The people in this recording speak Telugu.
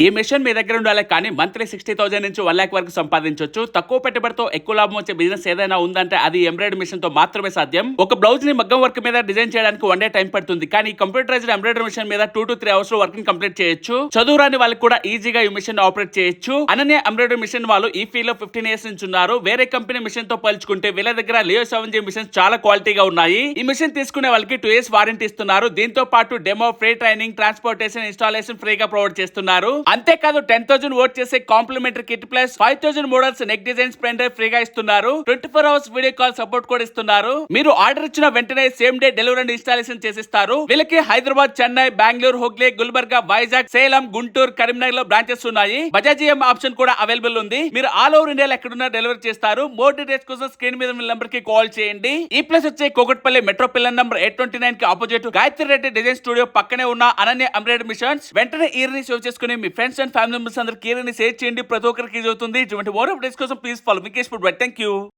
ఈ మిషన్ మీ దగ్గర ఉండాలి కానీ మంత్లీ 60,000 నుంచి 1 lakh వరకు సంపాదించవచ్చు. తక్కువ పెట్టుబడితో ఎక్కువ లాభం వచ్చే బిజినెస్ ఏదైనా ఉందంటే అది ఎంబ్రాయిడరీ మిషన్ తో మాత్రమే సాధ్యం. ఒక బ్లౌజ్ ని మగ్గం వర్క్ మీద డిజైన్ చేయడానికి 1 day టైం పడుతుంది. కానీ కంప్యూటరైజ్డ్ ఎంబ్రాయిడరీ మిషన్ మీద 2 to 3 hours లో వర్కింగ్ కంప్లీట్ చేయొచ్చు. చదువురాని వాళ్ళకి కూడా ఈజీగా ఈ మిషన్ ఆపరేట్ చేయొచ్చు. అనన్య ఎంబ్రాయిడరీ మిషన్ వాళ్ళు ఈ ఫీల్డ్ లో 15 years నుంచి ఉన్నారు. వేరే కంపెనీ మిషన్ తో పోల్చుకుంటే వీళ్ళ దగ్గర లియో 7G మిషన్స్ చాలా క్వాలిటీగా ఉన్నాయి. ఈ మిషన్ తీసుకునే వాళ్ళకి 2 years వారంటీ ఇస్తున్నారు. దీంతో పాటు demo, free training, transportation, installation ఫ్రీగా ప్రొవైడ్ చేస్తున్నారు. అంతేకాదు 10,000 ఓట్ చేసే complimentary kit plus 5,000 models neck designs pen drive ఫ్రీగా ఇస్తున్నారు. 24 hours వీడియో కాల్ సపోర్ట్ కూడా ఇస్తున్నారు. మీరు ఆర్డర్ ఇచ్చిన వెంటనే same day delivery and installation చేసిస్తారు. వీళ్ళకి హైదరాబాద్, చెన్నై, బెంగళూరు, హుగ్లీ, గుల్బర్గా, వైజాగ్, సేలం, గుంటూరు, కరీంనగర్ లో బ్రాంచెస్ ఉన్నాయి. బజాజ్ ఈఎం ఆప్షన్ కూడా అవైలబుల్ ఉంది. మీరు ఆల్ ఓవర్ ఇండియాలో ఎక్కడున్నా డెలివరీ చేస్తారు. మోర్ డీటెయిల్స్ కోసం స్క్రీన్ మీద నెంబర్ కి కాల్ చేయండి. ఈ ప్లేస్ వచ్చే కోకట్పల్లి మెట్రో పిల్లర్ నంబర్ 829 కి opposite Gayatri Reddy design studio పక్కనే ఉన్న అనన్య ఎంబ్రాయిడరీ మిషన్స్. వెంటనే ఈ ని సేవ్ చేసుకుని మీ ఫ్రెండ్స్ అండ్ ఫ్యామిలీ మెంబర్స్ అందరికి షేర్ చేయండి. ప్రతి ఒక్కరికి యూజ్ అవుతుంది. ఇటువంటి మోర్ అప్డేట్స్ కోసం please follow Vikesh food. Thank you.